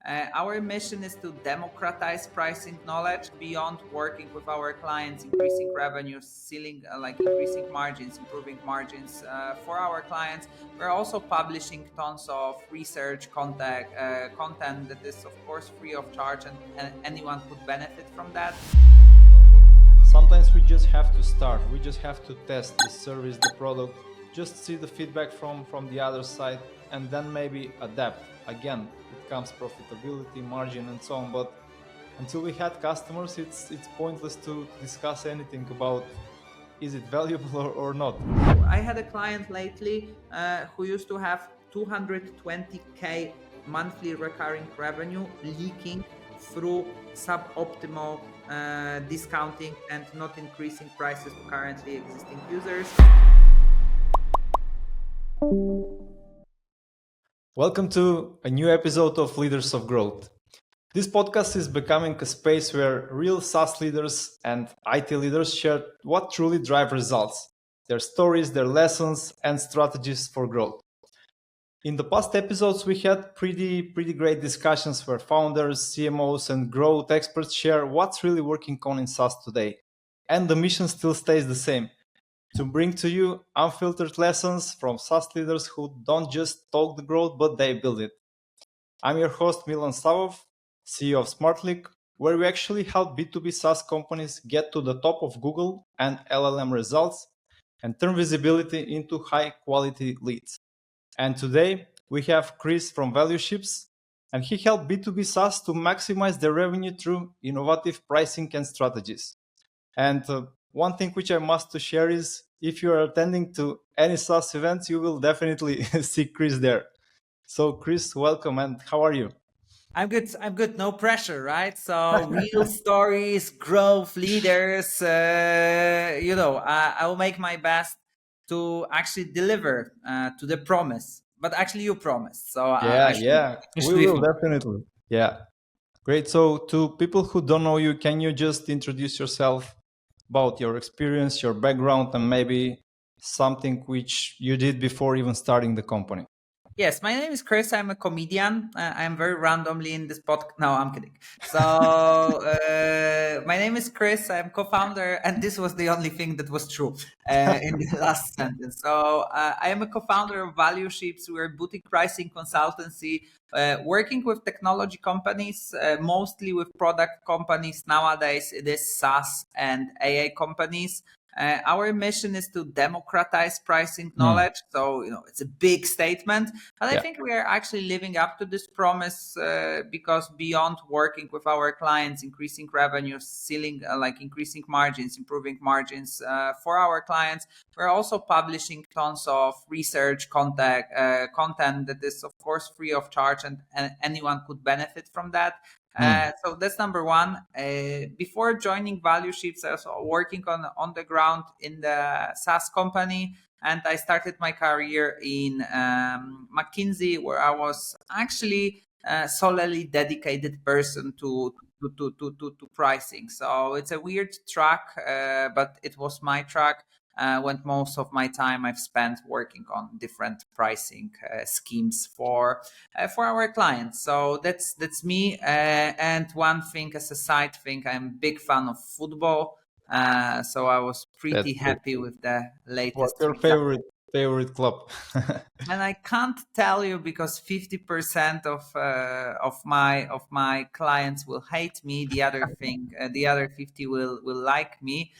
Our mission is to democratize pricing knowledge beyond working with our clients, increasing revenues, increasing margins, improving margins for our clients. We're also publishing tons of research content that is, of course, free of charge, and anyone could benefit from that. Sometimes we just have to start. We just have to test the service, the product, just see the feedback from the other side, and then maybe adapt. Again, it comes profitability, margin, and so on. But until we had customers, it's pointless to discuss anything about is it valuable or not. I had a client lately who used to have 220K monthly recurring revenue leaking through suboptimal discounting and not increasing prices to currently existing users. Welcome to a new episode of Leaders of Growth. This podcast is becoming a space where real SaaS leaders and IT leaders share what truly drives results, their stories, their lessons, and strategies for growth. In the past episodes, we had pretty great discussions where founders, CMOs, and growth experts share what's really working on in SaaS today. And the mission still stays the same: to bring to you unfiltered lessons from SaaS leaders who don't just talk the growth, but they build it. I'm your host, Milan Savov, CEO of SmartLeak, where we actually help B2B SaaS companies get to the top of Google and LLM results and turn visibility into high-quality leads. And today, we have Chris from Valueships, and he helped B2B SaaS to maximize their revenue through innovative pricing and strategies. And one thing which I must to share is, if you are attending to any SaaS events, you will definitely see Chris there. So Chris, welcome, and how are you? I'm good. No pressure, right? So real stories, growth, leaders. I will make my best to actually deliver to the promise. But actually, you promised. So we will definitely. Yeah, great. So to people who don't know you, can you just introduce yourself, about your experience, your background, and maybe something which you did before even starting the company? Yes, my name is Chris. I'm a comedian. I'm very randomly in this podcast. No, I'm kidding. So my name is Chris. I'm co-founder, and this was the only thing that was true in the last sentence. So I am a co-founder of Valueships. We're a boutique pricing consultancy working with technology companies, mostly with product companies. Nowadays, it is SaaS and AI companies. Our mission is to democratize pricing knowledge. So, it's a big statement, but I think we are actually living up to this promise because beyond working with our clients, increasing revenues, increasing margins, improving margins for our clients, we're also publishing tons of research content that is, of course, free of charge, and anyone could benefit from that. So that's number one. Before joining Valueships, I was working on the ground in the SaaS company, and I started my career in McKinsey, where I was actually a solely dedicated person to pricing. So it's a weird track, but it was my track. When most of my time I've spent working on different pricing schemes for our clients. So that's me. And one thing as a side thing, I'm a big fan of football. So I was pretty happy with the latest. What's your favorite club? And I can't tell you because 50% of my clients will hate me. The other 50 will like me.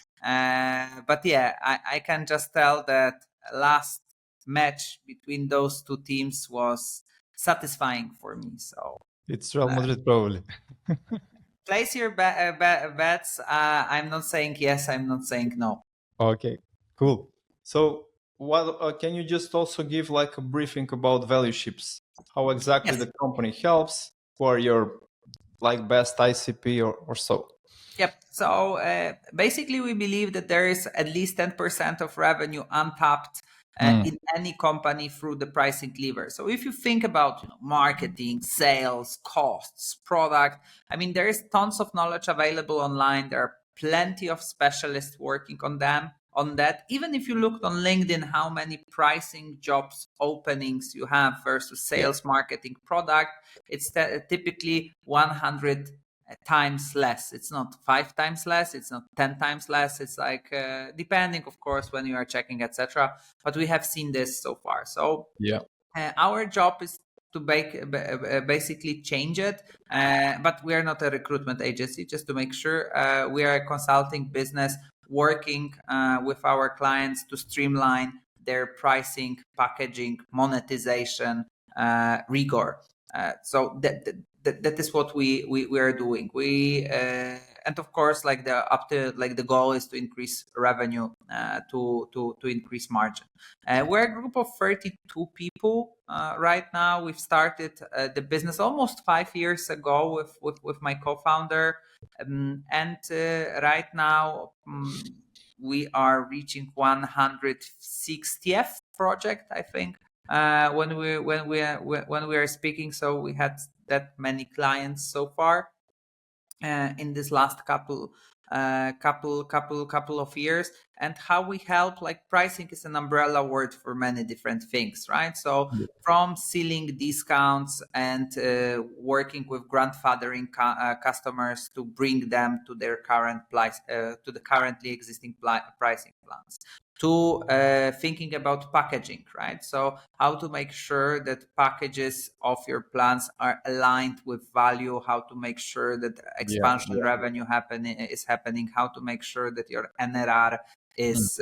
But yeah, I can just tell that last match between those two teams was satisfying for me. So it's Real Madrid, probably. Place your bets. I'm not saying yes. I'm not saying no. Okay, cool. So what can you just also give like a briefing about Valueships? How exactly the company helps? Who are your best ICP or so? Yep. So basically, we believe that there is at least 10% of revenue untapped in any company through the pricing lever. So if you think about marketing, sales, costs, product, there is tons of knowledge available online. There are plenty of specialists working on them, on that. Even if you looked on LinkedIn, how many pricing jobs openings you have versus sales, marketing, product, it's typically 100 times less. It's not 5 times less, it's not 10 times less. It's like depending, of course, when you are checking, etc. But we have seen this so far. So our job is to basically change it, but we are not a recruitment agency. Just to make sure, we are a consulting business working with our clients to streamline their pricing, packaging, monetization, rigor. So that is what we are doing. We and of course, like the goal is to increase revenue, to increase margin. We're a group of 32 people right now. We've started the business almost 5 years ago with my co-founder, and right now we are reaching 160th project, I think. When we are speaking, so we had that many clients so far in this last couple of years. And how we help, like, pricing is an umbrella word for many different things, right? So from selling discounts and working with grandfathering customers to bring them to their current price, to the currently existing pricing plans, to thinking about packaging, right? So how to make sure that packages of your plans are aligned with value, how to make sure that expansion revenue is happening, how to make sure that your NRR is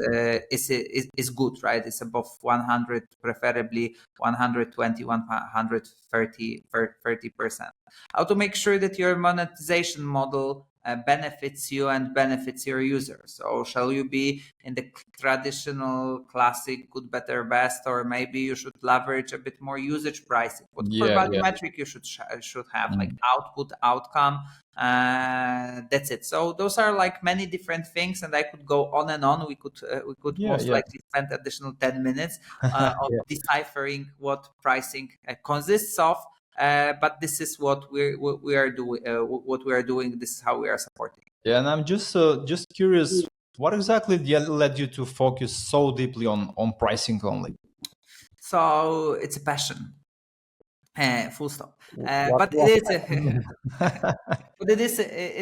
good, right? It's above 100, preferably 120, 130%. How to make sure that your monetization model benefits you and benefits your users. So shall you be in the traditional classic good, better, best, or maybe you should leverage a bit more usage pricing? What value metric you should have, like output, outcome, that's it. So those are like many different things, and I could go on and on. We could most likely spend additional 10 minutes of deciphering what pricing consists of. But this is what we are doing. What we are doing. This is how we are supporting. Yeah, and I'm just curious, what exactly led you to focus so deeply on pricing only? So it's a passion. Full stop. But it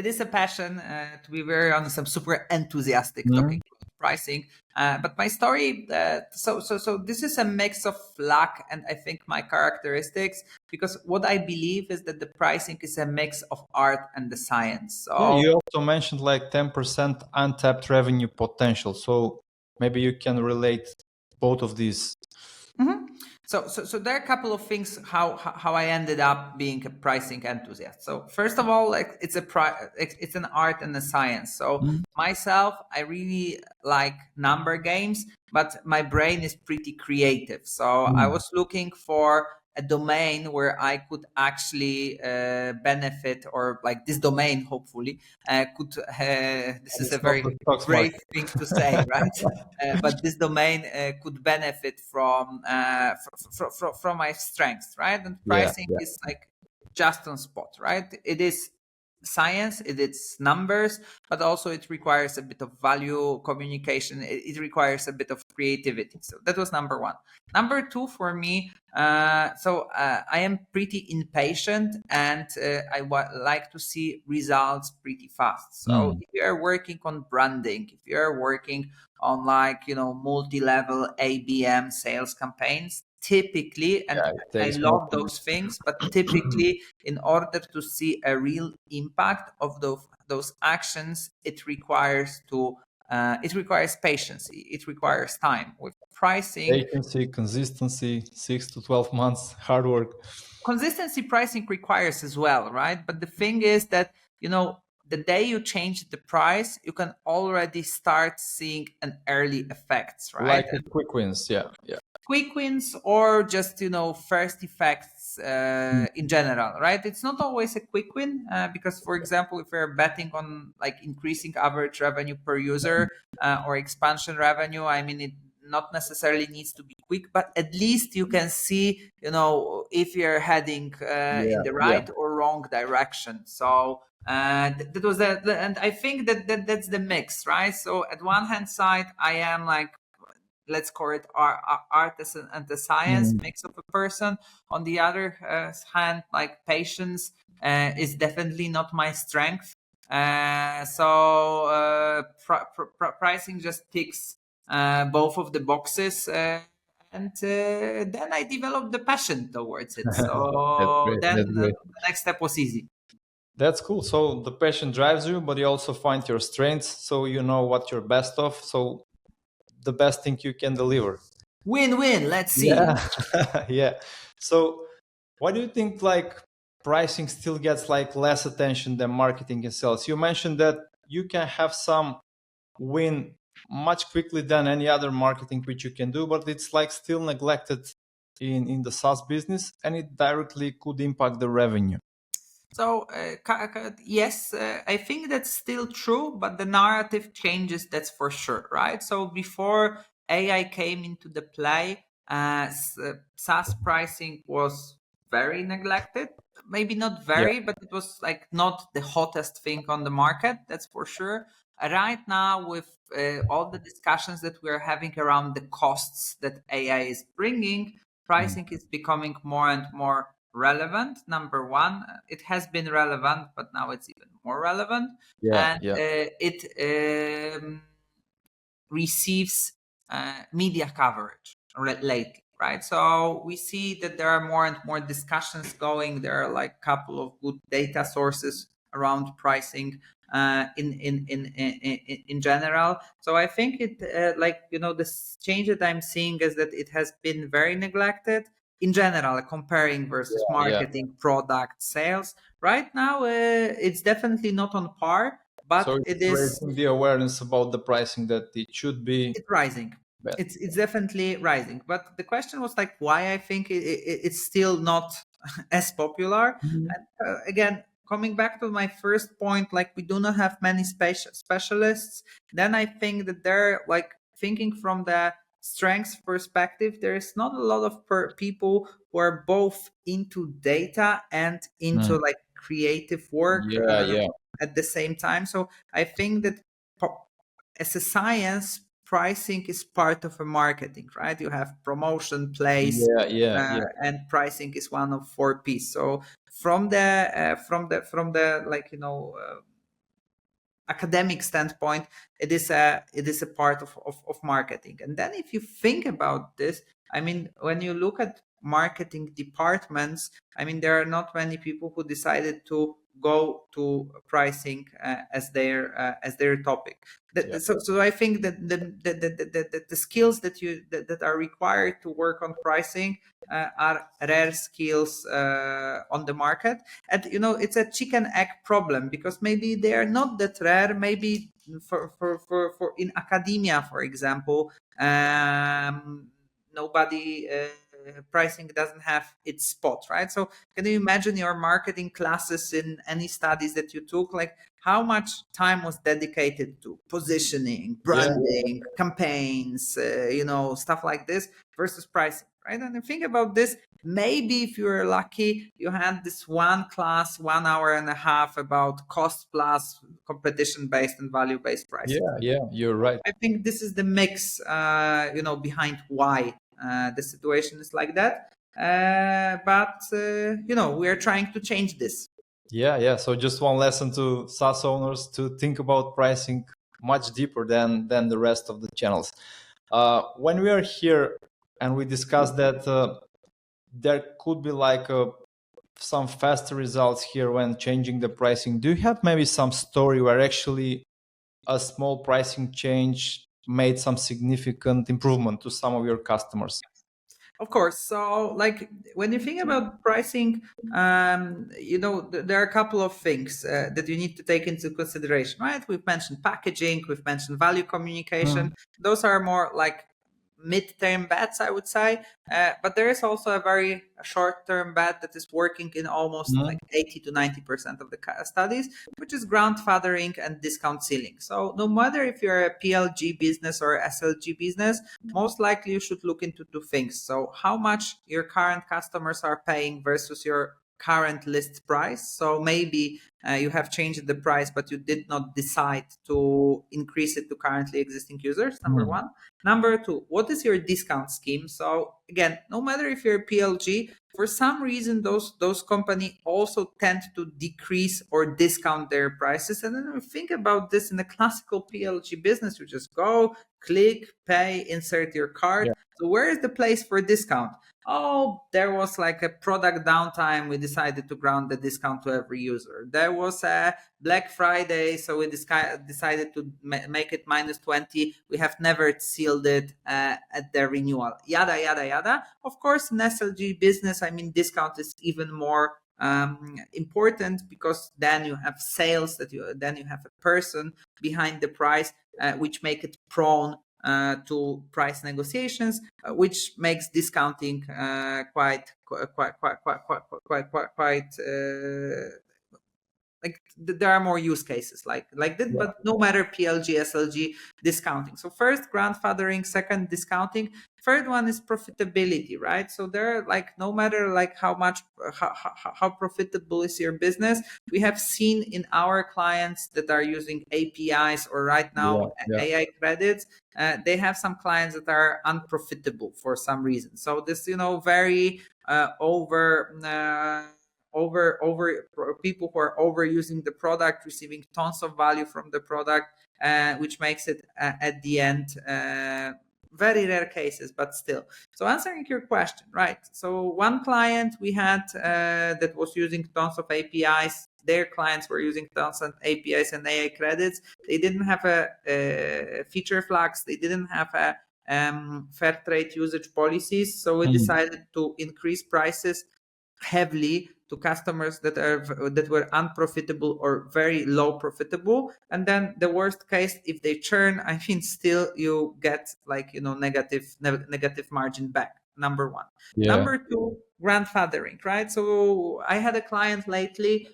is a passion. To be very honest, I'm super enthusiastic talking about pricing. But my story, so this is a mix of luck and I think my characteristics, because what I believe is that the pricing is a mix of art and the science. So you also mentioned like 10% untapped revenue potential. So maybe you can relate both of these. So there are a couple of things how I ended up being a pricing enthusiast. So first of all, like it's an art and a science. So myself, I really like number games, but my brain is pretty creative. So I was looking for a domain where I could actually benefit, or like this domain hopefully could this is a very brave thing to say, right? But this domain could benefit from my strengths, right? And pricing is like just on spot, right? It is science, it is numbers, but also it requires a bit of value communication. It requires a bit of creativity. So that was number one. Number two for me, I am pretty impatient, and I like to see results pretty fast. So if you are working on branding, if you are working on multi-level ABM sales campaigns, typically, and I love those things, but typically in order to see a real impact of those actions, it requires patience, it requires time. With pricing, agency, consistency, 6 to 12 months, hard work. Consistency pricing requires as well, right? But the thing is that, the day you change the price, you can already start seeing an early effects, right? Like quick wins, Quick wins, or just first effects in general, right? It's not always a quick win, because, for example, if we're betting on like increasing average revenue per user or expansion revenue, I mean, not necessarily needs to be quick, but at least you can see, if you're heading in the right or wrong direction. So that was and I think that's the mix, right? So at one hand side, I am like, let's call it artist and the science mix of a person. On the other hand, like patience is definitely not my strength. So pricing just ticks both of the boxes, and then I developed the passion towards it. So then the next step was easy. That's cool. So the passion drives you, but you also find your strengths, so you know what you're best of. So the best thing you can deliver. Win-win. Let's see. Yeah. So why do you think like pricing still gets like less attention than marketing and sales? You mentioned that you can have some win much quickly than any other marketing which you can do, but it's like still neglected in the SaaS business, and it directly could impact the revenue. So yes, I think that's still true, but the narrative changes, that's for sure, right? So before AI came into the play, SaaS pricing was very neglected. Maybe not very, but it was like not the hottest thing on the market, that's for sure. Right now, with all the discussions that we're having around the costs that AI is bringing, pricing is becoming more and more relevant. Number one, it has been relevant, but now it's even more relevant. It receives media coverage lately, right? So we see that there are more and more discussions going. There are like a couple of good data sources around pricing in general. So I think it this change that I'm seeing is that it has been very neglected in general, comparing versus marketing, product, sales. Right now, it's definitely not on par, but so it is raising the awareness about the pricing that it should be. It's rising. It's definitely rising. But the question was like, why I think it's still not as popular. And, again, coming back to my first point, like we do not have many specialists. Then I think that they're like thinking from the strengths perspective, there is not a lot of people who are both into data and into like creative work at the same time. So I think that as a science, pricing is part of a marketing, right? You have promotion, place, and pricing is one of 4 P's. So from the academic standpoint, it is a part of marketing. And then if you think about this, I mean, when you look at marketing departments, I mean, there are not many people who decided to go to pricing as their topic. So I think that the skills that are required to work on pricing are rare skills on the market. And it's a chicken egg problem, because maybe they are not that rare. Maybe for in academia, for example, nobody pricing doesn't have its spot, right? So can you imagine your marketing classes in any studies that you took, like how much time was dedicated to positioning, branding, campaigns, stuff like this versus pricing, right? And I think about this, maybe if you were lucky, you had this one class, 1 hour and a half about cost plus competition based and value based pricing. Yeah, you're right. I think this is the mix, behind why the situation is like that. But we are trying to change this. Yeah. So just one lesson to SaaS owners to think about pricing much deeper than the rest of the channels. When we are here and we discuss that there could be like some faster results here when changing the pricing, do you have maybe some story where actually a small pricing change made some significant improvement to some of your customers? Of course. So like when you think about pricing, there are a couple of things that you need to take into consideration, right? We've mentioned packaging, we've mentioned value communication. Those are more like mid-term bets, I would say. But there is also a very short-term bet that is working in almost like 80 to 90% of the studies, which is grandfathering and discount ceiling. So no matter if you're a PLG business or SLG business, most likely you should look into two things. So how much your current customers are paying versus your current list price. So maybe you have changed the price, but you did not decide to increase it to currently existing users, number one. Number two, what is your discount scheme? So again, no matter if you're a PLG, for some reason, those companies also tend to decrease or discount their prices. And then we think about this in a classical PLG business. You just go, click, pay, insert your card. Yeah. So where is the place for discount? Oh, there was like a product downtime. We decided to grant the discount to every user. There was a Black Friday, so we decided to make it -20. We have never sealed it at the renewal. Yada, yada, yada. Of course, in SLG business, I mean, discount is even more important, because then you have sales, then you have a person behind the price, which make it prone to price negotiations, which makes discounting quite like there are more use cases like that. Yeah. But no matter PLG, SLG, discounting. So first, grandfathering. Second, discounting. Third one is profitability, right? So there, like, no matter like how profitable is your business, we have seen in our clients that are using APIs or right now AI credits, they have some clients that are unprofitable for some reason. So this, very over people who are overusing the product, receiving tons of value from the product, which makes it at the end very rare cases, but still. So answering your question, right? So one client we had that was using tons of APIs. Their clients were using tons of APIs and AI credits. They didn't have a feature flags. They didn't have a fair trade usage policies. So we decided to increase prices heavily to customers that were unprofitable or very low profitable. And then the worst case, if they churn, I think still you get like negative margin back. Number one. Number two, grandfathering, right? So I had a client lately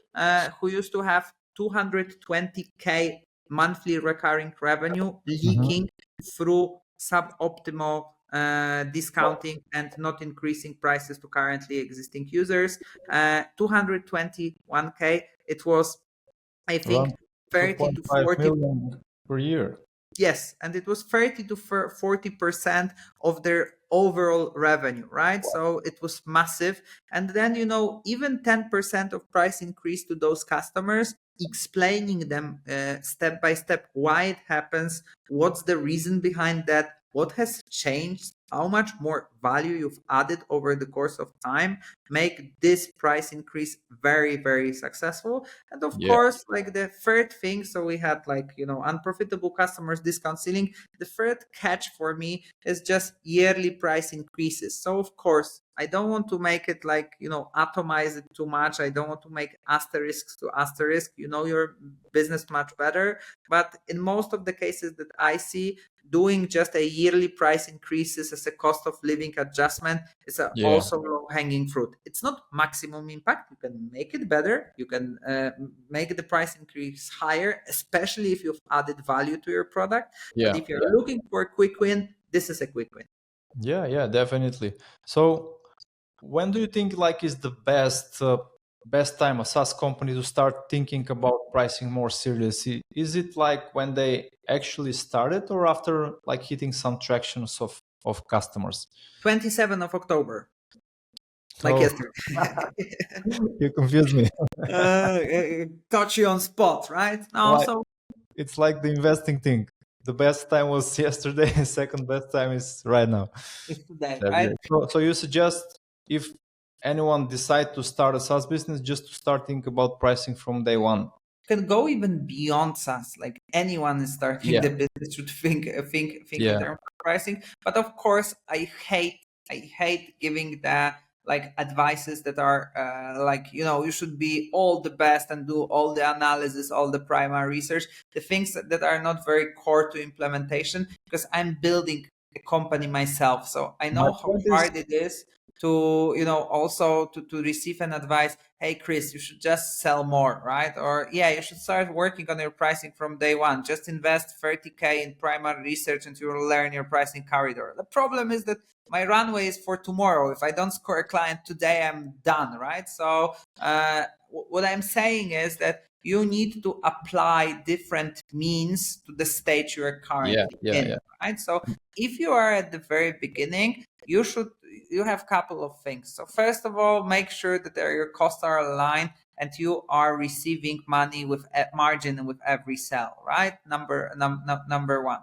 who used to have 220K monthly recurring revenue leaking through suboptimal discounting and not increasing prices to currently existing users. 221K. It was, I think, 30 to 40 million per year. Yes, and it was 30 to 40% of their overall revenue, right? So it was massive. And then, even 10% of price increase to those customers, explaining them step by step why it happens, what's the reason behind that, what has changed, how much more value you've added over the course of time, make this price increase very, very successful. And of course, like the third thing, so we had like, unprofitable customers, discount ceiling. The third catch for me is just yearly price increases. So of course, I don't want to make it like, atomize it too much. I don't want to make asterisks to asterisk, your business much better. But in most of the cases that I see, doing just a yearly price increases as a cost of living adjustment is also low-hanging fruit. It's not maximum impact. You can make it better. You can make the price increase higher, especially if you've added value to your product. But if you're looking for a quick win, this is a quick win. Yeah, definitely. So when do you think like is the best time a SaaS company to start thinking about pricing more seriously? Is it like when they actually started or after like hitting some tractions of customers? 27th of October. Like yesterday. You confused me. Got you on spot, right? No, so it's like the investing thing. The best time was yesterday. Second best time is right now. It's today, right? So you suggest if anyone decide to start a SaaS business, just to start thinking about pricing from day one. Can go even beyond SaaS. Like anyone is starting the business should think in terms of pricing. But of course, I hate giving the like advices that are like, you should be all the best and do all the analysis, all the primary research, the things that are not very core to implementation, because I'm building a company myself, so I My know how point is, hard it is to, also to receive an advice. Hey, Chris, you should just sell more, right? Or yeah, you should start working on your pricing from day one. Just invest 30K in primary research and you will learn your pricing corridor. The problem is that my runway is for tomorrow. If I don't score a client today, I'm done, right? So what I'm saying is that you need to apply different means to the stage you are currently in, right? So if you are at the very beginning, you have a couple of things. So first of all, make sure that your costs are aligned and you are receiving money with a margin with every sale, right? Number one.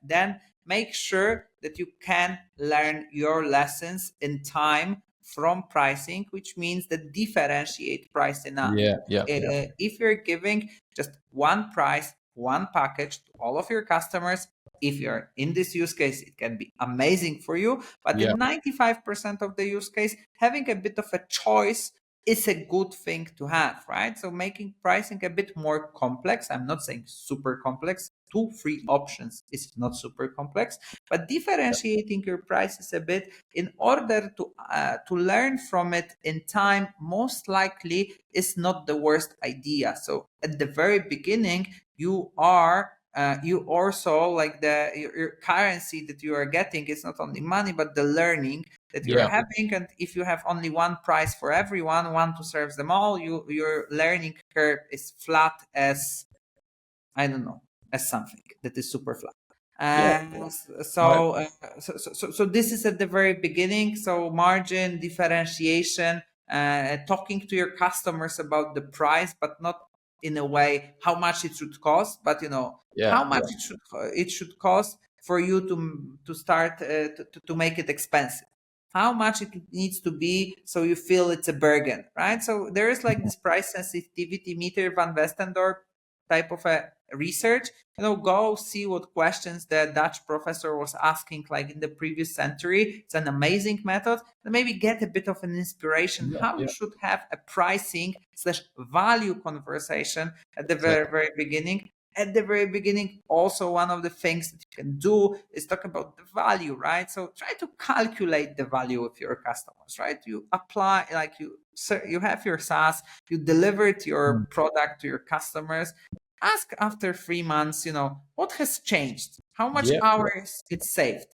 Then make sure that you can learn your lessons in time from pricing, which means that differentiate price enough. If you're giving just one price, one package to all of your customers, if you're in this use case, it can be amazing for you. But in 95% of the use case, having a bit of a choice is a good thing to have, right? So making pricing a bit more complex. I'm not saying super complex. 2-3 options is not super complex, but differentiating your prices a bit in order to learn from it in time, most likely is not the worst idea. So at the very beginning, you also, like, your currency that you are getting is not only money but the learning that you're having. And if you have only one price for everyone, one to serve them all, your learning curve is flat as, I don't know, as something that is super flat. So this is at the very beginning. So margin differentiation, talking to your customers about the price, but not in a way how much it should cost, but how much it should cost for you to start to make it expensive. How much it needs to be so you feel it's a bargain, right? So there is like this price sensitivity meter, Van Westendorp type of a research. Go see what questions the Dutch professor was asking like in the previous century. It's an amazing method, and maybe get a bit of an inspiration how you should have a pricing / value conversation at the very, very beginning. At the very beginning, also one of the things that you can do is talk about the value, right? So try to calculate the value of your customers, right? You apply, like you have your SaaS, you delivered your product to your customers. Ask after 3 months, what has changed? How much hours it saved?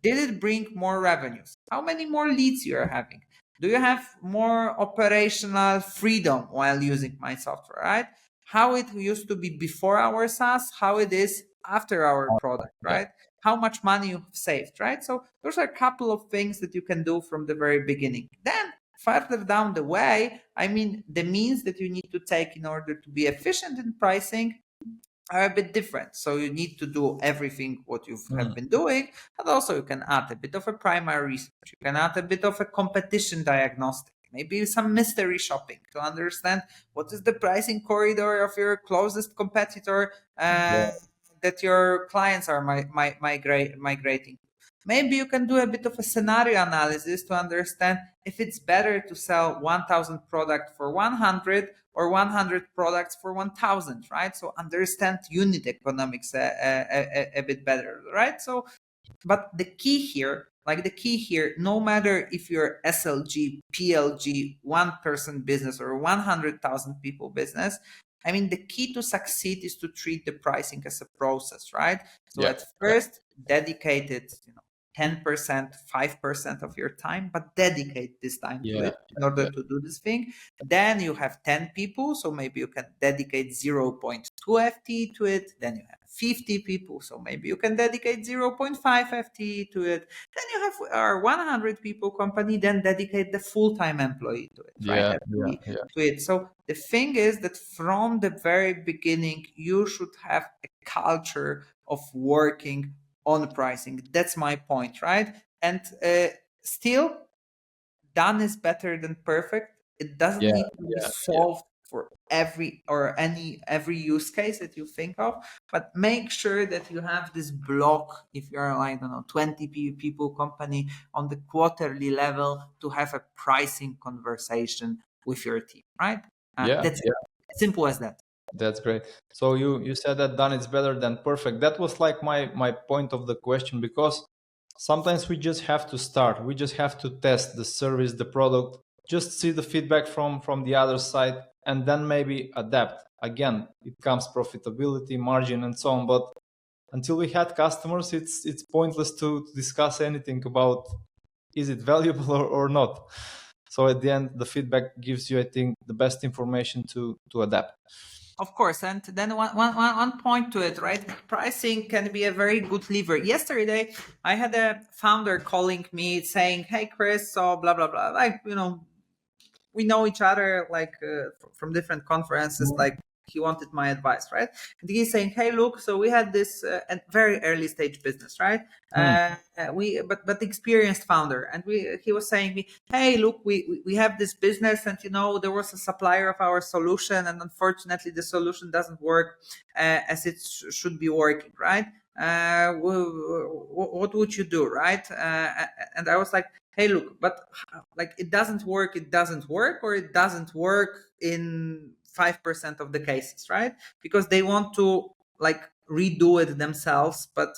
Did it bring more revenues? How many more leads you are having? Do you have more operational freedom while using my software, right? How it used to be before our SaaS, how it is after our product, right? How much money you've saved, right? So those are a couple of things that you can do from the very beginning. Then further down the way, the means that you need to take in order to be efficient in pricing are a bit different. So you need to do everything what you have been doing, but also you can add a bit of a primary research. You can add a bit of a competition diagnostic, maybe some mystery shopping to understand what is the pricing corridor of your closest competitor that your clients are migrating. Maybe you can do a bit of a scenario analysis to understand if it's better to sell 1,000 products for 100 or 100 products for 1,000, right? So understand unit economics a bit better, right? So, but the key here, no matter if you're SLG, PLG, one-person business or 100,000 people business, the key to succeed is to treat the pricing as a process, right? So at first, dedicate it, 10%, 5% of your time, but dedicate this time to it in order to do this thing. Then you have 10 people, so maybe you can dedicate 0.2 FTE to it. Then you have 50 people, so maybe you can dedicate 0.5 FTE to it. Then you have our 100 people company, then dedicate the full-time employee to it, right? To it. So the thing is that from the very beginning, you should have a culture of working on pricing. That's my point, right? And still, done is better than perfect. It doesn't need to be solved for every use case that you think of, but make sure that you have this block, if you're, I don't know, 20 people company, on the quarterly level to have a pricing conversation with your team, right? That's simple as that. That's great. So you said that done is better than perfect. That was like my point of the question, because Sometimes we just have to start. We just have to test the service, the product, just see the feedback from the other side, and then maybe adapt. Again, it comes profitability, margin, and so on. But until we had customers, it's pointless to discuss anything about is it valuable or not. So at the end, the feedback gives you, I think, the best information to adapt. Of course, and then one point to it, right? Pricing can be a very good lever. Yesterday, I had a founder calling me saying, "Hey, Chris, so blah blah blah." Like, we know each other, like from different conferences. Like, he wanted my advice, right? And he's saying, "Hey, look, so we had this very early stage business, right? But experienced founder, and he was saying me, hey, look, we have this business, and there was a supplier of our solution, and unfortunately the solution doesn't work as it should be working, right? What would you do, right?" And I was like, hey, look, but like it doesn't work, or it doesn't work in 5% of the cases, right? Because they want to like redo it themselves, but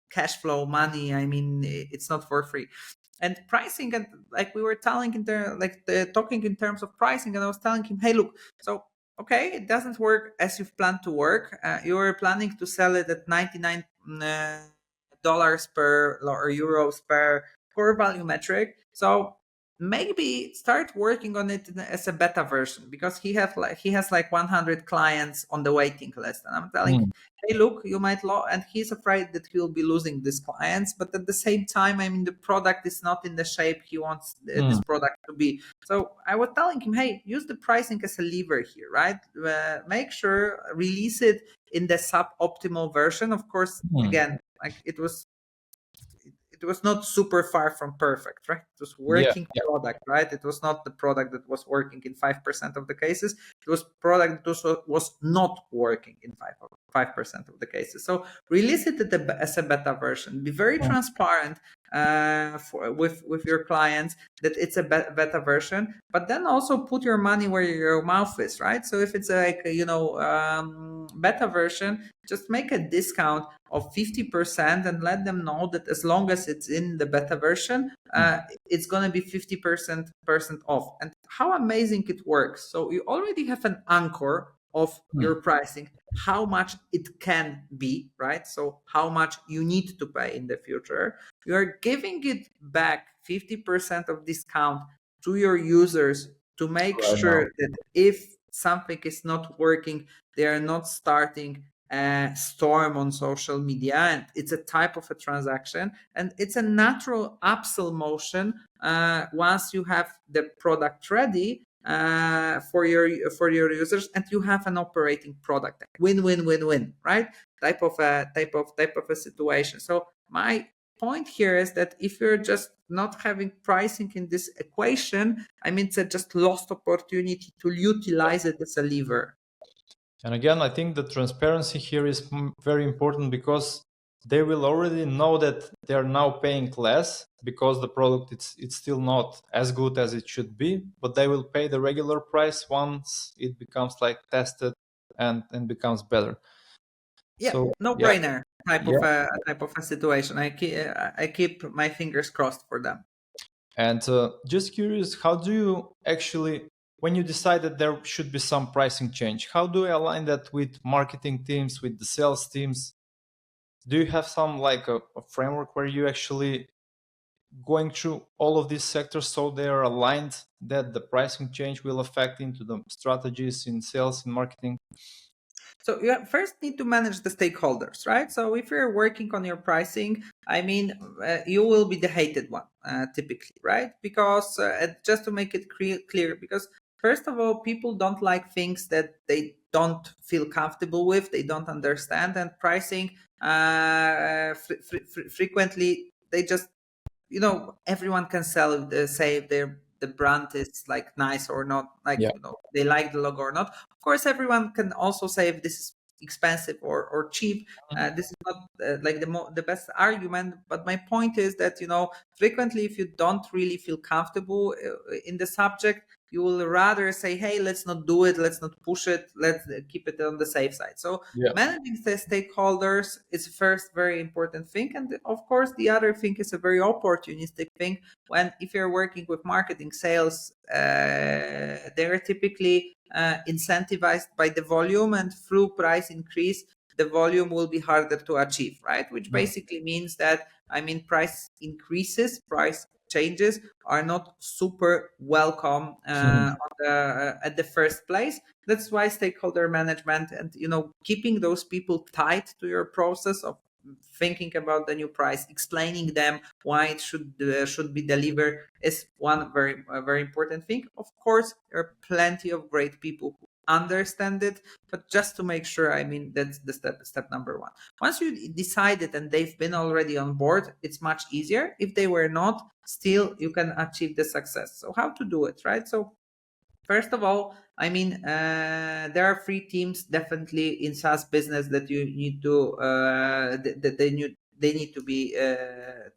cash flow, money, I mean, it's not for free. And pricing, and like we were talking talking in terms of pricing, and I was telling him, hey, look, so okay, it doesn't work as you've planned to work. You were planning to sell it at $99 dollars per or euros per core value metric. So maybe start working on it as a beta version, because he has like 100 clients on the waiting list, and I'm telling, hey, look, you might and he's afraid that he'll be losing these clients, but at the same time, I mean, the product is not in the shape he wants this product to be. So I was telling him, hey, use the pricing as a lever here, right? Make sure release it in the suboptimal version. Of course, again, like it was not super far from perfect, right? It was working product, right? It was not the product that was working in 5% of the cases. It was product that was not working in 5% of the cases. So release it as a beta version. Be very transparent with your clients that it's a beta version, but then also put your money where your mouth is, right? So if it's like beta version, just make a discount of 50% and let them know that as long as it's in the beta version, it's going to be 50% off. And how amazing it works. So you already have an anchor of your pricing, how much it can be, right? So how much you need to pay in the future. You are giving it back 50% of discount to your users to make sure that if something is not working, they are not starting a storm on social media, and it's a type of a transaction, and it's a natural upsell motion once you have the product ready for your users, and you have an operating product. Win, right? Type of a situation. So my point here is that if you're just not having pricing in this equation, I mean, it's a just lost opportunity to utilize it as a lever. And again, I think the transparency here is very important, because they will already know that they are now paying less because the product it's still not as good as it should be, but they will pay the regular price once it becomes like tested and becomes better. Yeah, so, no brainer type of a situation. I keep my fingers crossed for them. And just curious, how do you actually, when you decide that there should be some pricing change, how do you align that with marketing teams, with the sales teams? Do you have some like a framework where you actually going through all of these sectors so they are aligned that the pricing change will affect into the strategies in sales and marketing? So you first need to manage the stakeholders, right? So if you're working on your pricing, I mean, you will be the hated one typically, right? Because just to make it clear, because first of all, people don't like things that they don't feel comfortable with, they don't understand, and pricing frequently they just, everyone can say the brand is like nice or not, like they like the logo or not. Of course, everyone can also say if this is expensive or cheap. This is not like the best argument, but my point is that frequently if you don't really feel comfortable in the subject, you will rather say, hey, let's not do it, let's not push it, let's keep it on the safe side. So managing the stakeholders is first very important thing. And of course, the other thing is a very opportunistic thing. When if you're working with marketing, sales, they're typically incentivized by the volume, and through price increase, the volume will be harder to achieve, right? Which basically means that, price increases, price changes are not super welcome at the first place. That's why stakeholder management and keeping those people tied to your process of thinking about the new price, explaining them why it should be delivered is one very important thing. Of course, there are plenty of great people who understand it, but just to make sure, that's the step number one. Once you decided and they've been already on board, it's much easier. If they were not, still you can achieve the success. So how to do it, right? So first of all, there are 3 teams definitely in SaaS business that you need to they need to be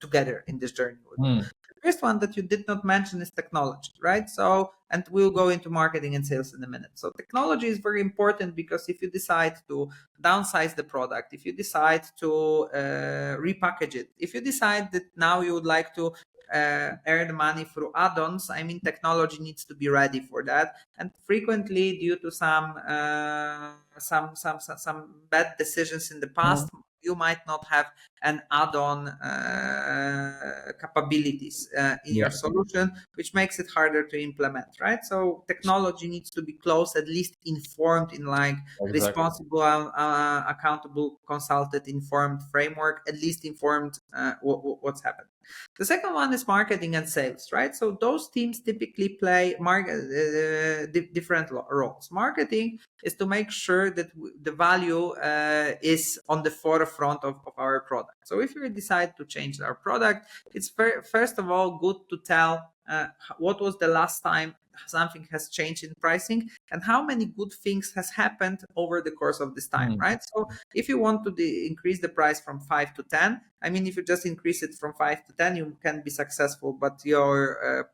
together in this journey. The first one that you did not mention is technology, right? So, and we'll go into marketing and sales in a minute. So technology is very important, because if you decide to downsize the product, if you decide to repackage it, if you decide that now you would like to earn money through add-ons, technology needs to be ready for that. And frequently, due to some bad decisions in the past, you might not have an add-on capabilities in your solution, which makes it harder to implement, right? So technology needs to be close, at least informed in responsible, accountable, consulted, informed framework, at least informed what's happening. The second one is marketing and sales, right? So those teams typically play different roles. Marketing is to make sure that the value is on the forefront of our product. So if we decide to change our product, it's first of all good to tell what was the last time something has changed in pricing, and how many good things has happened over the course of this time, right? So if you want to increase the price from 5 to 10, if you just increase it from 5 to 10, you can be successful, but your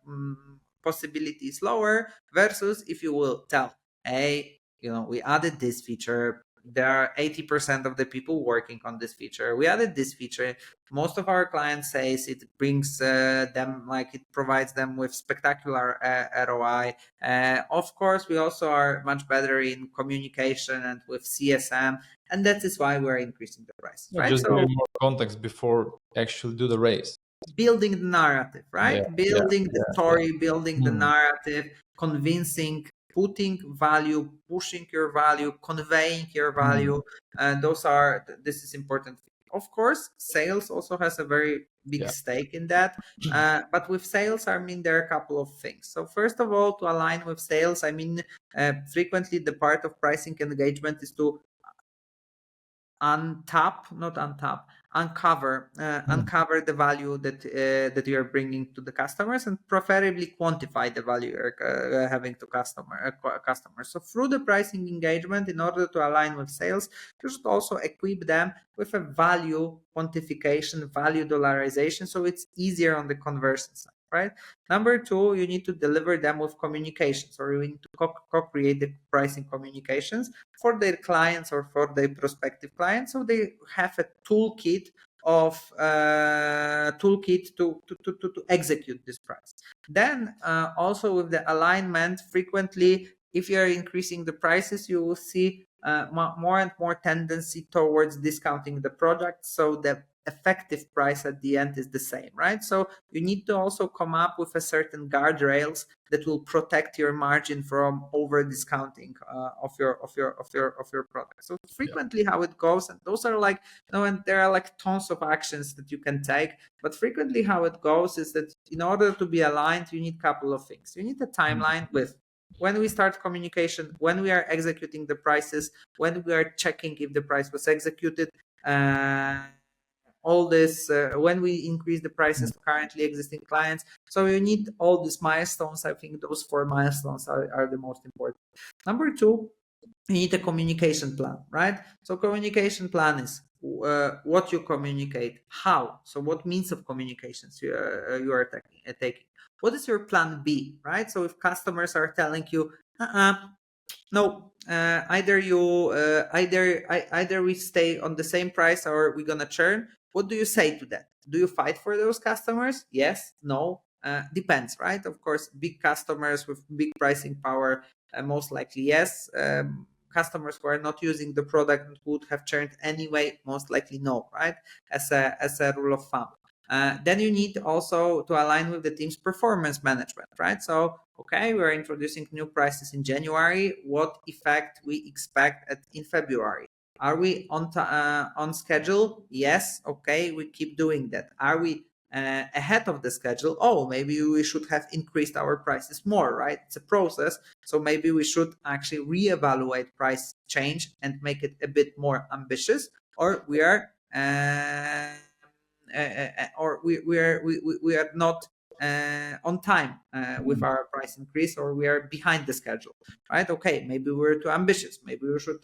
possibility is lower, versus if you will tell, hey, we added this feature, there are 80% of the people working on this feature, we added this feature, most of our clients says it brings them, it provides them with spectacular ROI. Of course, we also are much better in communication and with CSM, and that is why we're increasing the price, right? Just give more context before actually do the raise. Building the narrative, right? Building the story, building the narrative, convincing, putting value, pushing your value, conveying your value. This is important. Of course, sales also has a very big stake in that. But with sales, there are a couple of things. So first of all, to align with sales, frequently the part of pricing engagement is to uncover the value that you are bringing to the customers, and preferably quantify the value you're having to customers. So through the pricing engagement, in order to align with sales, you should also equip them with a value quantification, value dollarization, so it's easier on the conversion side, right? Number 2, you need to deliver them with communications, or you need to co-create the pricing communications for their clients or for their prospective clients, so they have a toolkit to execute this price. Then also with the alignment, frequently if you're increasing the prices, you will see more and more tendency towards discounting the product, so the effective price at the end is the same, right? So you need to also come up with a certain guardrails that will protect your margin from over discounting of your product. So frequently how it goes, and those are and there are tons of actions that you can take, but frequently how it goes is that in order to be aligned, you need a couple of things. You need a timeline with when we start communication, when we are executing the prices, when we are checking if the price was executed, all this when we increase the prices to currently existing clients. So you need all these milestones. I think those 4 milestones are the most important. Number 2, you need a communication plan, right? So communication plan is what you communicate, how. So what means of communications you are taking, what is your plan B, right? So if customers are telling you, no, either we stay on the same price or we're gonna churn. What do you say to that? Do you fight for those customers? Yes, no, depends, right? Of course, big customers with big pricing power, most likely yes. Customers who are not using the product and would have churned anyway, most likely no, right? As a rule of thumb. Then you need also to align with the team's performance management, right? So, okay, we're introducing new prices in January. What effect we expect in February? Are we on schedule? Yes. Okay, we keep doing that. Are we ahead of the schedule? Oh, maybe we should have increased our prices more, right? It's a process. So maybe we should actually reevaluate price change and make it a bit more ambitious, or we are or we are not on time with our price increase, or we are behind the schedule, right? Okay, maybe we're too ambitious. Maybe we should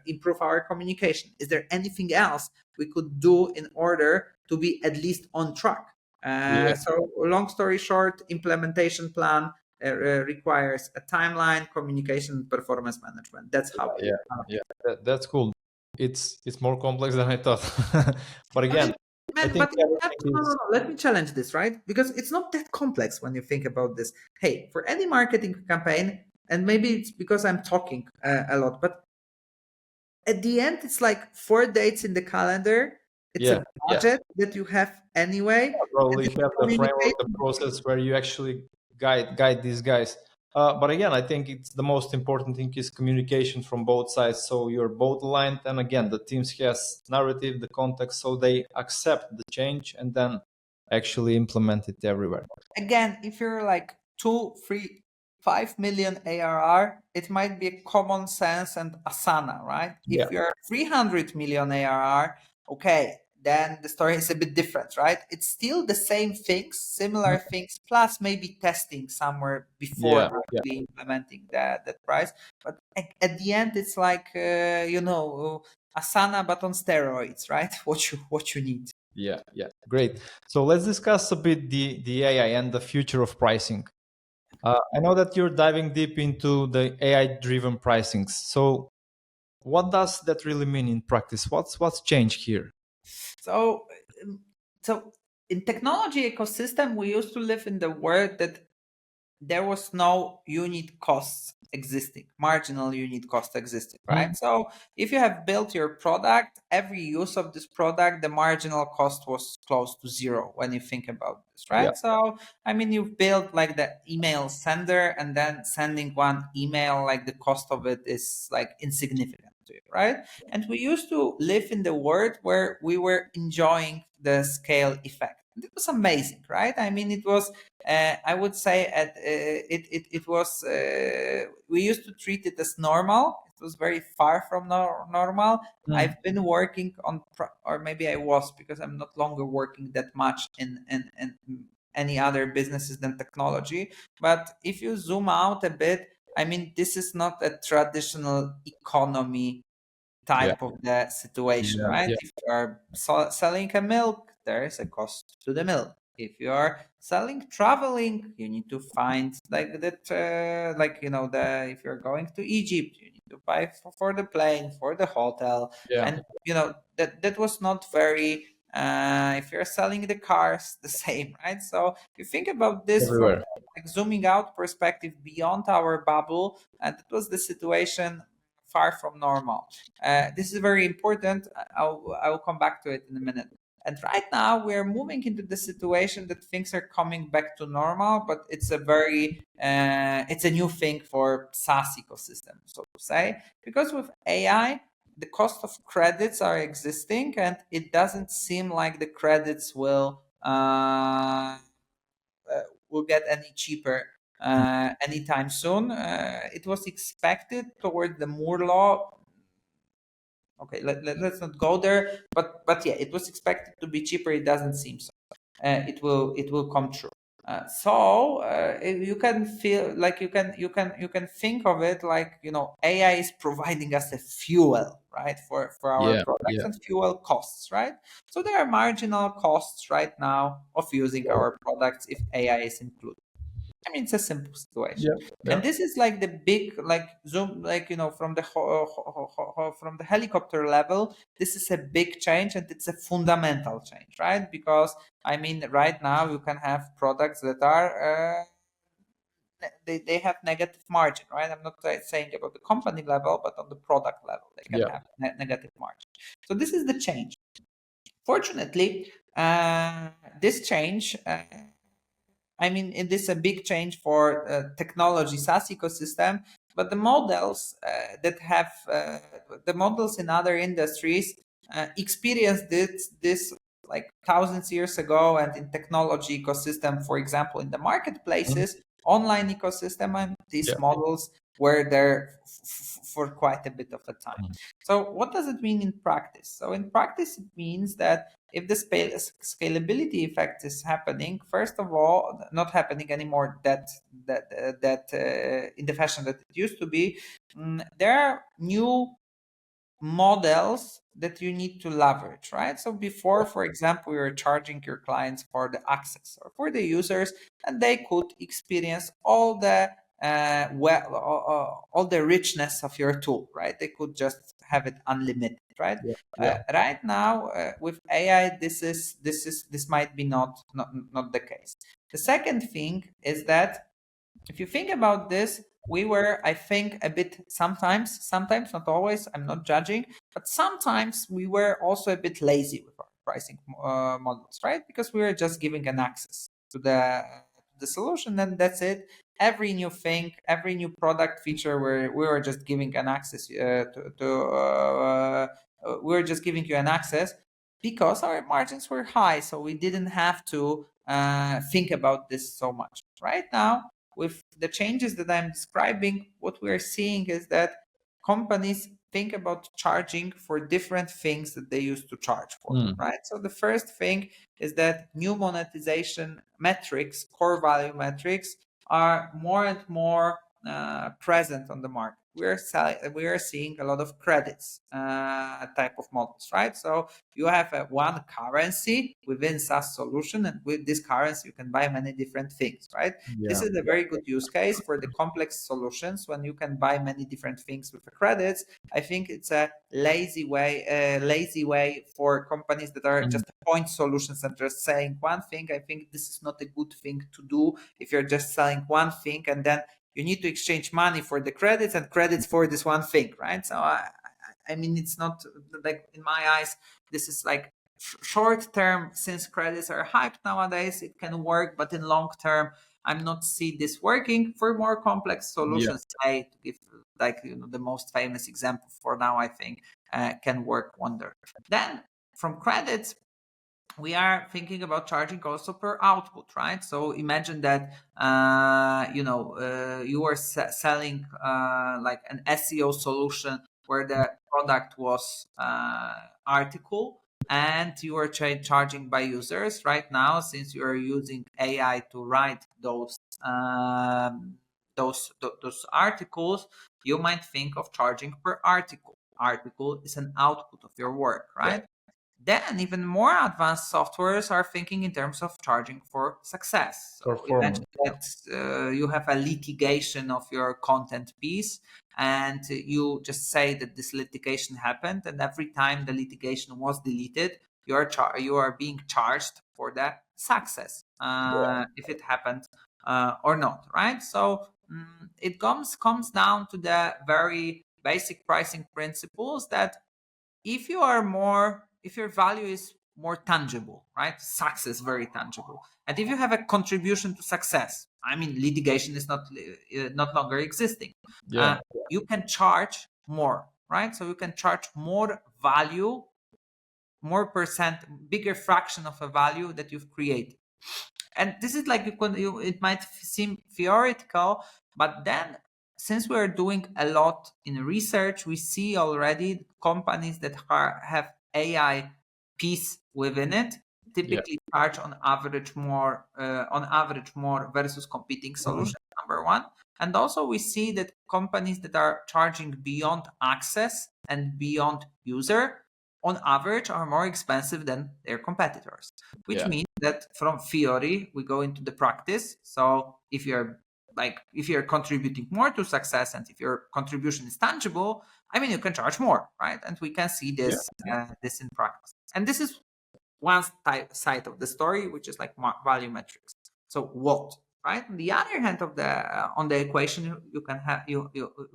improve our communication. Is there anything else we could do in order to be at least on track? So long story short, implementation plan requires a timeline, communication, and performance management. That's how. That's cool. It's more complex than I thought. But again, I think no. Let me challenge this, right? Because it's not that complex when you think about this. Hey, for any marketing campaign, and maybe it's because I'm talking a lot, but at the end, it's like 4 dates in the calendar. It's a budget that you have anyway. Probably you have the framework, the process where you actually guide these guys. But again, I think it's the most important thing is communication from both sides. So you're both aligned, and again, the teams has narrative, the context, so they accept the change and then actually implement it everywhere. Again, if you're like 2, 3, 5 million ARR, it might be a common sense and Asana, right? If you're 300 million ARR, okay, then the story is a bit different, right? It's still the same things, similar things, plus maybe testing somewhere before actually implementing that price. But at the end, it's like Asana but on steroids, right? What you need. Yeah, great. So let's discuss a bit the AI and the future of pricing. I know that you're diving deep into the AI-driven pricings. So what does that really mean in practice? What's changed here? So in technology ecosystem, we used to live in the world that there was no unit costs existing, marginal unit cost existing, right? So if you have built your product, every use of this product, the marginal cost was close to zero when you think about this, right? So, I mean, you've built like the email sender, and then sending one email, like the cost of it is like insignificant to you, right? And we used to live in the world where we were enjoying the scale effect. It was amazing, right? I mean, it was, I would say, it was, we used to treat it as normal. It was very far from normal. I've been working on, or maybe I was, because I'm not longer working that much in any other businesses than technology. But if you zoom out a bit, I mean, this is not a traditional economy type of the situation, right? If you are selling a milk, there is a cost to the milk. If you are selling traveling, you need to find like that, if you're going to Egypt, you need to buy for the plane, for the hotel, and that was not very. If you're selling the cars, the same, right? So you think about this from like zooming out perspective beyond our bubble, and that was the situation far from normal. This is very important. I will come back to it in a minute. And right now we're moving into the situation that things are coming back to normal, but it's a very it's a new thing for SaaS ecosystem, so to say, because with AI the cost of credits are existing, and it doesn't seem like the credits will get any cheaper anytime soon. It was expected toward the Moore law. Okay, let's not go there, but yeah, it was expected to be cheaper. It doesn't seem so. It will come true. So you can feel like you can think of it like, AI is providing us a fuel, right, for our products and fuel costs, right? So there are marginal costs right now of using our products if AI is included. I mean, it's a simple situation. Yeah. Yeah. And this is like the big, like zoom, like, from the from the helicopter level, this is a big change, and it's a fundamental change, right? Because I mean, right now you can have products that are they have negative margin, right? I'm not saying about the company level, but on the product level, they can Yeah. have negative margin. So this is the change. Fortunately, this change, I mean, it is a big change for technology SaaS ecosystem, but the models that have the models in other industries experienced this like thousands years ago, and in technology ecosystem, for example, in the marketplaces, online ecosystem, and these Yeah. models were there for quite a bit of a time. So what does it mean in practice? So in practice, it means that if the scalability effect is happening, first of all, not happening anymore that in the fashion that it used to be, there are new models that you need to leverage, right? So before, for example, you're charging your clients for the access or for the users, and they could experience all the all the richness of your tool, right? They could just have it unlimited, right? Yeah. Right now, with AI, this might be not the case. The second thing is that if you think about this, we were, I think, a bit sometimes, not always, I'm not judging, but sometimes we were also a bit lazy with our pricing models, right? Because we were just giving an access to the solution, and that's it. Every new thing, every new product feature, we were just giving an access we were just giving you an access because our margins were high, so we didn't have to think about this so much. Right now, with the changes that I'm describing, what we're seeing is that companies think about charging for different things that they used to charge for, right? So the first thing is that new monetization metrics, core value metrics, are more and more present on the market. We are seeing a lot of credits type of models, right? So you have one currency within SaaS solution, and with this currency you can buy many different things, right? This is a very good use case for the complex solutions when you can buy many different things with the credits. I think it's a lazy way for companies that are just point solutions and just saying one thing. I think this is not a good thing to do if you're just selling one thing and then you need to exchange money for the credits and credits for this one thing, right? So I mean, it's not like, in my eyes, this is like short term, since credits are hyped nowadays, it can work, but in long term, I'm not see this working. For more complex solutions, I to give like the most famous example for now, I think can work wonder. Then from credits, we are thinking about charging also per output, right? So imagine that you are selling like an SEO solution where the product was article, and you are charging by users. Right now, since you are using AI to write those articles, you might think of charging per article. Article is an output of your work, right? Then even more advanced softwares are thinking in terms of charging for success. So imagine that you have a litigation of your content piece, and you just say that this litigation happened, and every time the litigation was deleted, you are being charged for the success, if it happened or not, right? So it comes down to the very basic pricing principles that if your value is more tangible, right? Success, very tangible. And if you have a contribution to success, I mean, litigation is not longer existing. You can charge more, right? So you can charge more value, more percent, bigger fraction of a value that you've created. And this is like, it might seem theoretical, but then since we're doing a lot in research, we see already companies that have AI piece within it typically charge on average more versus competing solutions, number one. And also we see that companies that are charging beyond access and beyond user on average are more expensive than their competitors, which Yeah. means that from theory we go into the practice. So if you're contributing more to success, and if your contribution is tangible, I mean, you can charge more, right? And we can see Yeah. this in practice. And this is one side of the story, which is like value metrics. So what, right? On the other hand of the on the equation, you can have you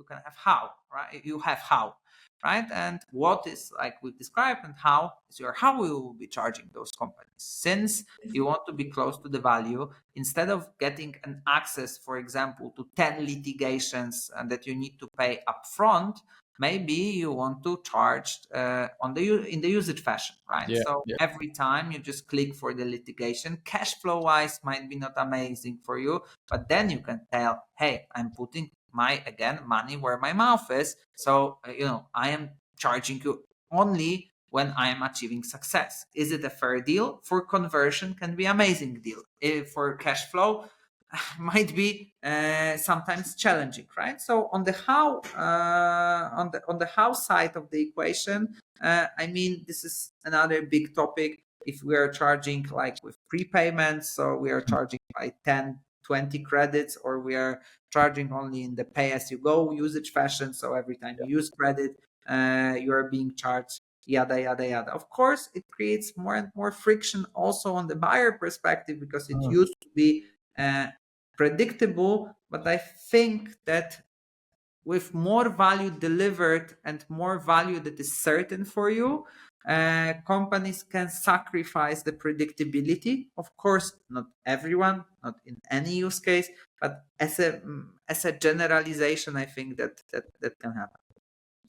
can have how, right? You have how, right? And what is like we described, and how is your how we will be charging those companies. Since you want to be close to the value, instead of getting an access, for example, to 10 litigations and that you need to pay upfront, maybe you want to charge in the usage fashion, right? Yeah. So Yeah. every time you just click for the litigation, cash flow wise might be not amazing for you, but then you can tell, hey, I'm putting my money where my mouth is. So I am charging you only when I am achieving success. Is it a fair deal? For conversion, can be amazing deal. If for cash flow, might be sometimes challenging, right? So on the how on the how side of the equation, I mean, this is another big topic. If we are charging like with prepayments, so we are charging by 10 20 credits, or we are charging only in the pay as you go usage fashion, so every time you use credit, you are being charged, yada yada yada. Of course, it creates more and more friction also on the buyer perspective, because it used to be predictable. But I think that with more value delivered and more value that is certain for you, companies can sacrifice the predictability. Of course, not everyone, not in any use case, but as a generalization, I think that can happen.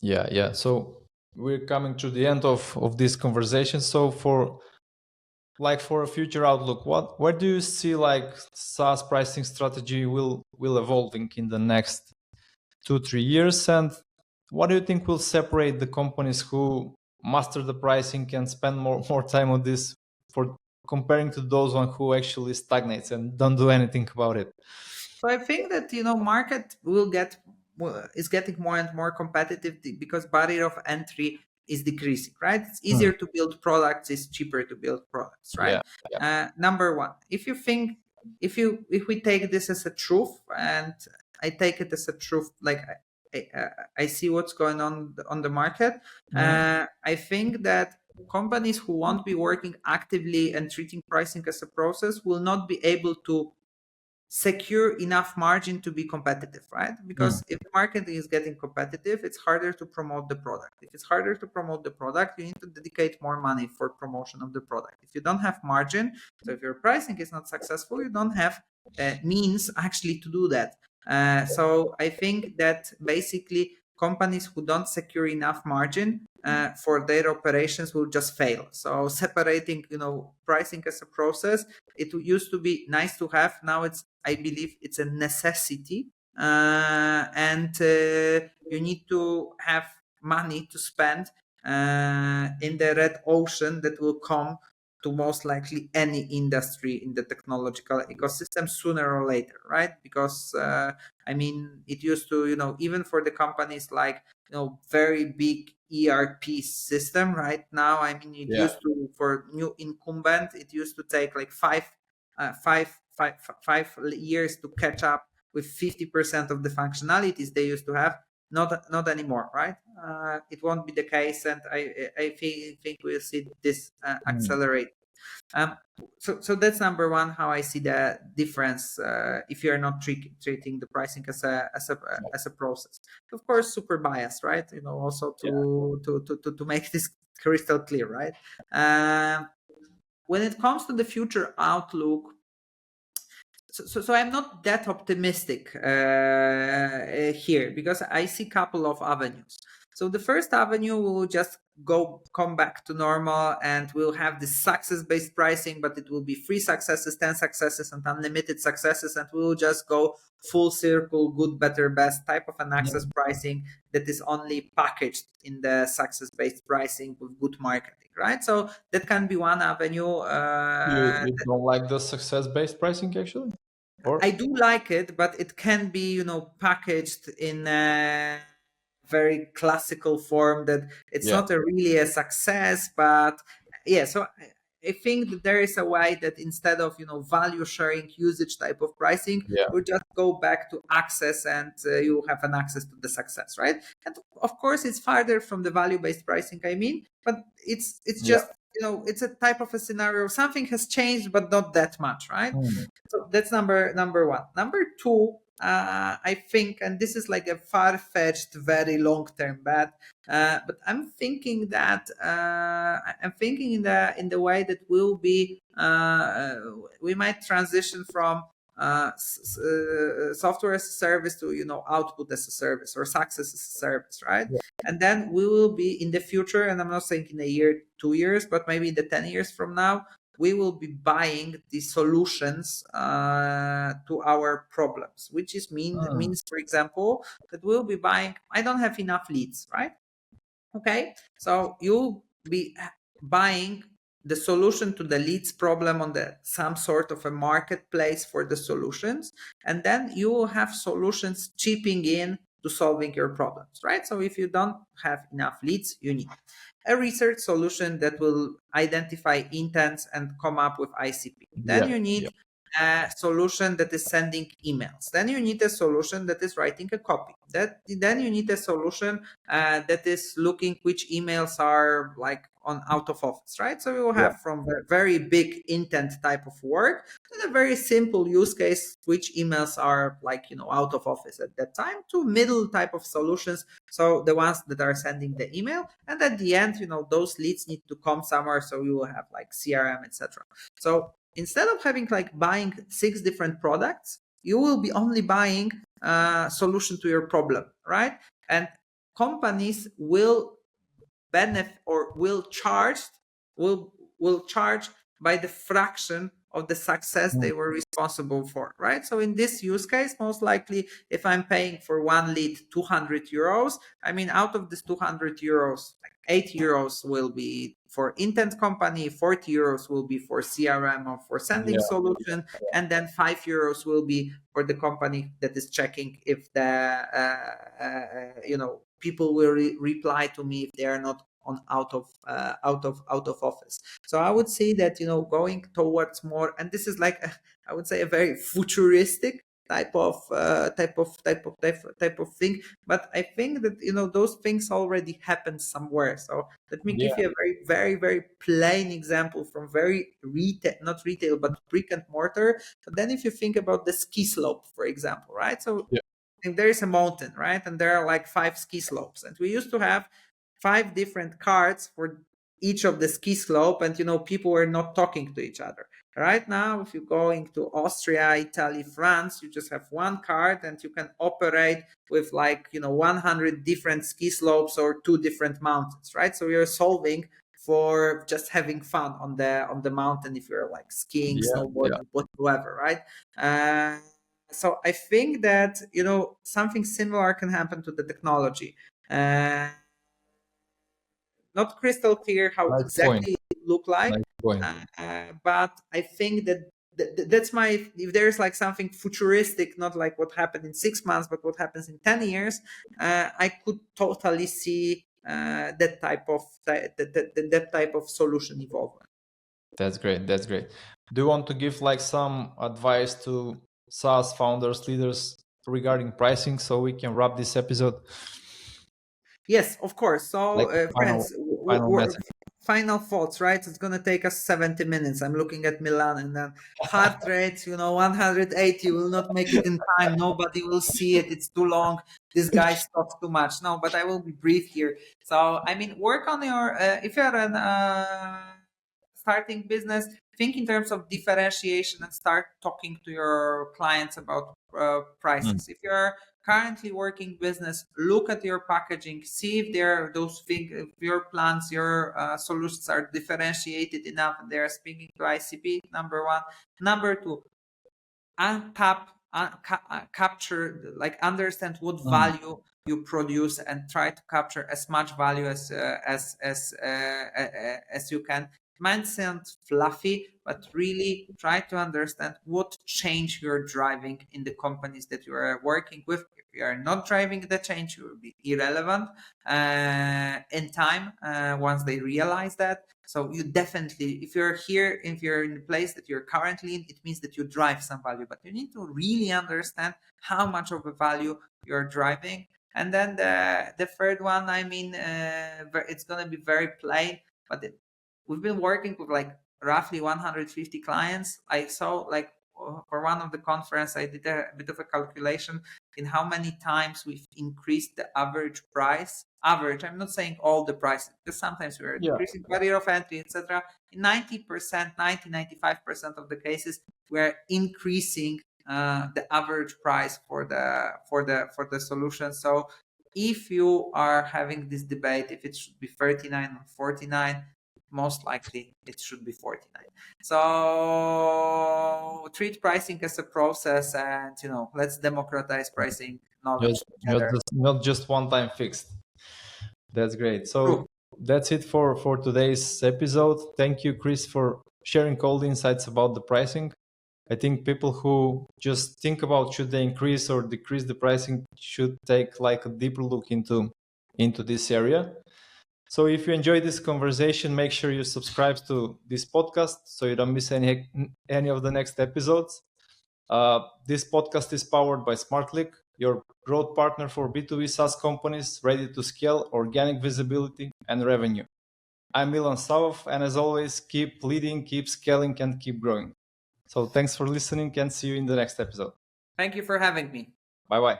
Yeah. Yeah. So we're coming to the end of this conversation. So for a future outlook, where do you see like SaaS pricing strategy will evolving in the next 2-3 years, and what do you think will separate the companies who master the pricing and spend more time on this, for comparing to those one who actually stagnates and don't do anything about it? So I think that market is getting more and more competitive, because barrier of entry is decreasing, right? It's easier to build products, it's cheaper to build products, right? Yeah. Yeah. Number one, if we take this as a truth, and I take it as a truth, like I see what's going on the market. I think that companies who won't be working actively and treating pricing as a process will not be able to secure enough margin to be competitive, right? Because if the market is getting competitive, it's harder to promote the product. If it's harder to promote the product, you need to dedicate more money for promotion of the product. If you don't have margin, so if your pricing is not successful, you don't have means actually to do that. So I think that basically companies who don't secure enough margin for their operations will just fail. So separating, pricing as a process, it used to be nice to have. Now I believe it's a necessity, and you need to have money to spend in the red ocean that will come to most likely any industry in the technological ecosystem sooner or later, right? Because I mean, it used to, even for the companies like, very big ERP system right now. I mean, it used to, for new incumbent, it used to take like 5 years to catch up with 50% of the functionalities they used to have. Not anymore, right? It won't be the case, and I think we'll see this accelerate. So that's number one, how I see the difference if you're not treating the pricing as a process. Of course, super biased, right? Also to make this crystal clear, right? When it comes to the future outlook, so I'm not that optimistic here, because I see a couple of avenues. So the first avenue will just come back to normal, and we'll have this success-based pricing, but it will be 3 successes, 10 successes, and unlimited successes, and we'll just go full circle, good, better, best type of an access pricing that is only packaged in the success-based pricing with good marketing, right? So that can be one avenue. You don't like the success-based pricing actually? Or I do like it, but it can be, packaged in very classical form that it's not really a success, but yeah. So I think that there is a way that instead of value sharing usage type of pricing, we just go back to access, and you have an access to the success, right? And of course, it's farther from the value based pricing. I mean, but it's just it's a type of a scenario. Something has changed, but not that much, right? So that's number one. Number two, I think, and this is like a far-fetched, very long-term bet, but I'm thinking that in the way that we might transition from software as a service to output as a service or success as a service, right? And then we will be in the future, and I'm not saying in a year, 2 years, but maybe in the 10 years from now, we will be buying the solutions to our problems, which means, for example, that we'll be buying, I don't have enough leads, right? Okay, so you'll be buying the solution to the leads problem on some sort of a marketplace for the solutions, and then you will have solutions chipping in to solving your problems, right? So if you don't have enough leads, you need a research solution that will identify intents and come up with ICP. Then you need a solution that is sending emails. Then you need a solution that is writing a copy. Then you need a solution that is looking which emails are like on out of office, right? So we will have from a very big intent type of work to a very simple use case, which emails are like, out of office at that time, to middle type of solutions. So the ones that are sending the email, and at the end, those leads need to come somewhere. So you will have like CRM, etc. So instead of having like buying 6 different products, you will be only buying a solution to your problem, right? And companies will benefit or will charge by the fraction of the success they were responsible for, right? So in this use case, most likely, if I'm paying for one lead 200 euros, I mean, out of this 200 euros, like 8 euros will be for intent company, 40 euros will be for CRM or for sending solution, and then 5 euros will be for the company that is checking if the people will reply to me if they are not on out of office. So I would say that going towards more, and this is like I would say a very futuristic type of thing, but I think that those things already happen somewhere. So let me give you a very, very, very plain example from very not retail but brick and mortar. But then if you think about the ski slope, for example, right? So there is a mountain, right? And there are like 5 ski slopes, and we used to have 5 different cards for each of the ski slope, and people were not talking to each other. Right now, if you're going to Austria, Italy, France, you just have one card, and you can operate with 100 different ski slopes or 2 different mountains, right? So you're solving for just having fun on the mountain if you're like skiing, snowboarding, whatever, right? So I think that something similar can happen to the technology. Not crystal clear how exactly it look like, but I think that that's if there's like something futuristic, not like what happened in 6 months, but what happens in 10 years, I could totally see that type of solution evolving. That's great. Do you want to give like some advice to SaaS founders, leaders regarding pricing, so we can wrap this episode? Yes, of course. So, like friends, final thoughts, right? It's going to take us 70 minutes. I'm looking at Milan, and then heart rate, 180 will not make it in time. Nobody will see it. It's too long. This guy talks too much. No, but I will be brief here. So, I mean, work on your, if you're an starting business, think in terms of differentiation and start talking to your clients about prices. If you're currently working business, look at your packaging, see if those things, if your plans, your solutions are differentiated enough and they're speaking to ICP. Number one. Number two, capture, like understand what value you produce and try to capture as much value as you can. might sound fluffy, but really try to understand what change you're driving in the companies that you are working with. If you are not driving the change, you will be irrelevant in time once they realize that. So you definitely, if you're here, if you're in the place that you're currently in, it means that you drive some value, but you need to really understand how much of a value you're driving. And then the third one, I mean, it's going to be very plain, but we've been working with like roughly 150 clients. I saw like for one of the conference, I did a bit of a calculation in how many times we've increased the average price. Average, I'm not saying all the prices, because sometimes we're decreasing barrier of entry, etc. In 90%, 95% of the cases, we're increasing the average price for the solution. So if you are having this debate, if it should be 39 or 49, most likely it should be 49. So treat pricing as a process, and let's democratize pricing knowledge together. Not just one time fixed. That's great. So that's it for today's episode. Thank you, Chris, for sharing all the insights about the pricing. I think people who just think about should they increase or decrease the pricing should take like a deeper look into this area. So if you enjoyed this conversation, make sure you subscribe to this podcast so you don't miss any of the next episodes. This podcast is powered by SmartClick, your growth partner for B2B SaaS companies ready to scale organic visibility and revenue. I'm Milan Savov, and as always, keep leading, keep scaling, and keep growing. So thanks for listening, and see you in the next episode. Thank you for having me. Bye-bye.